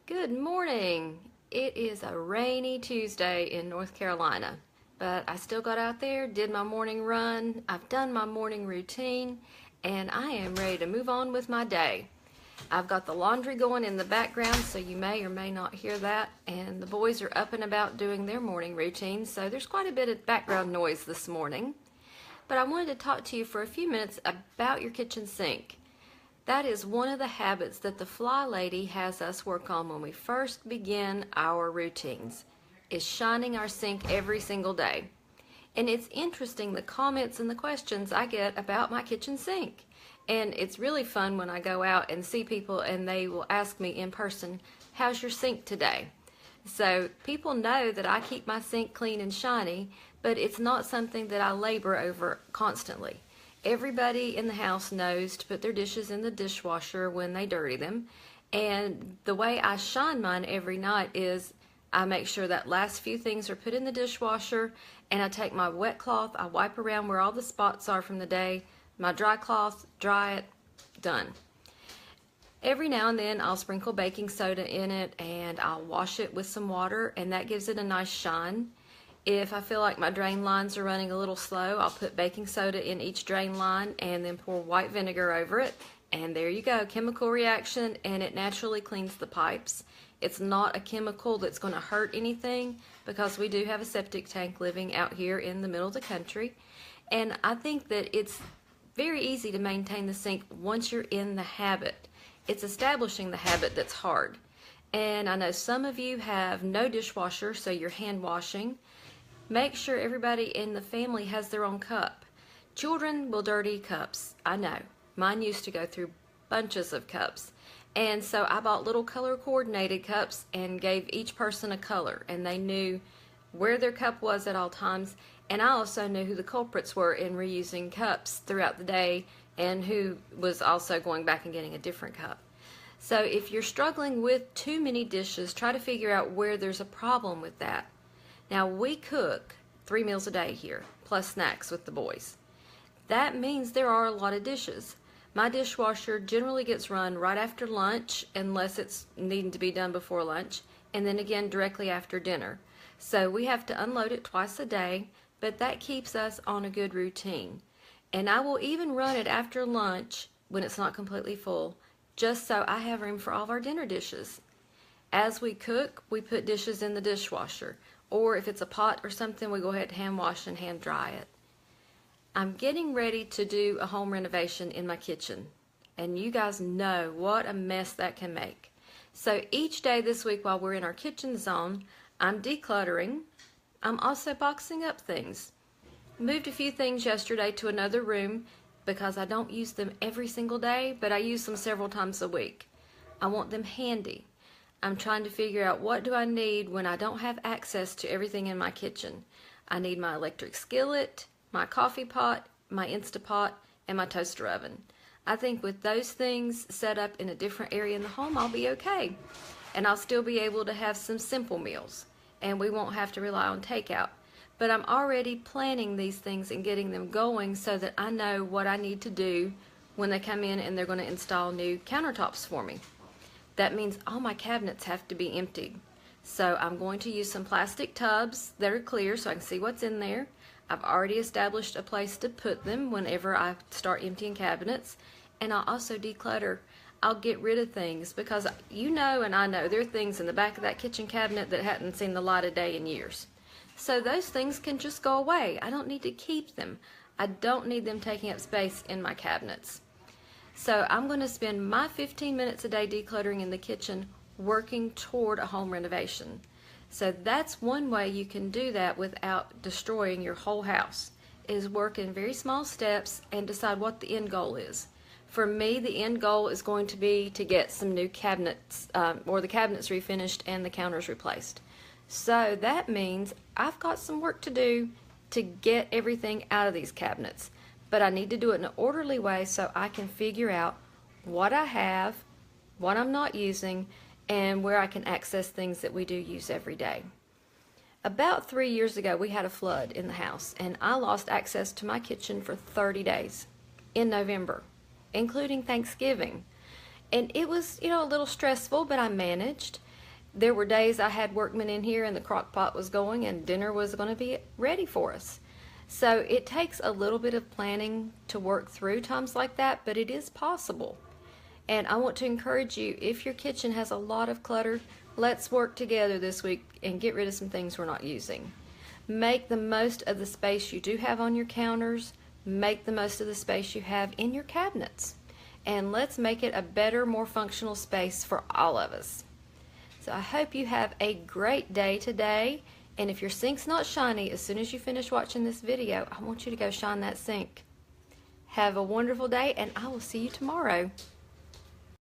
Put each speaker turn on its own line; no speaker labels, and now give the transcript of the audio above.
Good morning. It is a rainy Tuesday in North Carolina, but I still got out there, did my morning run, I've done my morning routine, and I am ready to move on with my day. I've got the laundry going in the background, so you may or may not hear that, and the boys are up and about doing their morning routine, so there's quite a bit of background noise this morning. But I wanted to talk to you for a few minutes about your kitchen sink. That is one of the habits that the Fly Lady has us work on when we first begin our routines, is shining our sink every single day. And it's interesting the comments and the questions I get about my kitchen sink. And it's really fun when I go out and see people and they will ask me in person, "How's your sink today?" So people know that I keep my sink clean and shiny, but it's not something that I labor over constantly. Everybody in the house knows to put their dishes in the dishwasher when they dirty them, and the way I shine mine every night is I make sure that last few things are put in the dishwasher, and I take my wet cloth, I wipe around where all the spots are from the day, my dry cloth, dry it, done. Every now and then I'll sprinkle baking soda in it and I'll wash it with some water, and that gives it a nice shine. If I feel like my drain lines are running a little slow, I'll put baking soda in each drain line and then pour white vinegar over it. And there you go, chemical reaction, and it naturally cleans the pipes. It's not a chemical that's going to hurt anything because we do have a septic tank living out here in the middle of the country. And I think that it's very easy to maintain the sink once you're in the habit. It's establishing the habit that's hard. And I know some of you have no dishwasher, so you're hand washing. Make sure everybody in the family has their own cup. Children will dirty cups. I know. Mine used to go through bunches of cups. And so I bought little color coordinated cups and gave each person a color, and they knew where their cup was at all times. And I also knew who the culprits were in reusing cups throughout the day and who was also going back and getting a different cup. So if you're struggling with too many dishes, try to figure out where there's a problem with that. Now, we cook 3 meals a day here, plus snacks with the boys. That means there are a lot of dishes. My dishwasher generally gets run right after lunch, unless it's needing to be done before lunch, and then again directly after dinner. So we have to unload it twice a day, but that keeps us on a good routine. And I will even run it after lunch when it's not completely full, just so I have room for all of our dinner dishes. As we cook, we put dishes in the dishwasher. Or if it's a pot or something, we go ahead and hand wash and hand dry it. I'm getting ready to do a home renovation in my kitchen. And you guys know what a mess that can make. So each day this week while we're in our kitchen zone, I'm decluttering. I'm also boxing up things. Moved a few things yesterday to another room because I don't use them every single day, but I use them several times a week. I want them handy. I'm trying to figure out what do I need when I don't have access to everything in my kitchen. I need my electric skillet, my coffee pot, my Instapot, and my toaster oven. I think with those things set up in a different area in the home, I'll be okay. And I'll still be able to have some simple meals, and we won't have to rely on takeout. But I'm already planning these things and getting them going so that I know what I need to do when they come in and they're going to install new countertops for me. That means all my cabinets have to be emptied. So I'm going to use some plastic tubs that are clear so I can see what's in there. I've already established a place to put them whenever I start emptying cabinets. And I'll also declutter. I'll get rid of things because you know and I know there are things in the back of that kitchen cabinet that hadn't seen the light of day in years. So those things can just go away. I don't need to keep them. I don't need them taking up space in my cabinets. So I'm going to spend my 15 minutes a day decluttering in the kitchen, working toward a home renovation. So that's one way you can do that without destroying your whole house, is work in very small steps and decide what the end goal is. For me, the end goal is going to be to get some new cabinets, or the cabinets refinished and the counters replaced. So that means I've got some work to do to get everything out of these cabinets. But I need to do it in an orderly way so I can figure out what I have, what I'm not using, and where I can access things that we do use every day. About 3 years ago, we had a flood in the house, and I lost access to my kitchen for 30 days in November, including Thanksgiving. And it was, a little stressful, but I managed. There were days I had workmen in here and the crock pot was going and dinner was going to be ready for us. So it takes a little bit of planning to work through times like that, but it is possible. And I want to encourage you, if your kitchen has a lot of clutter, let's work together this week and get rid of some things we're not using. Make the most of the space you do have on your counters. Make the most of the space you have in your cabinets. And let's make it a better, more functional space for all of us. So I hope you have a great day today. And if your sink's not shiny, as soon as you finish watching this video, I want you to go shine that sink. Have a wonderful day, and I will see you tomorrow.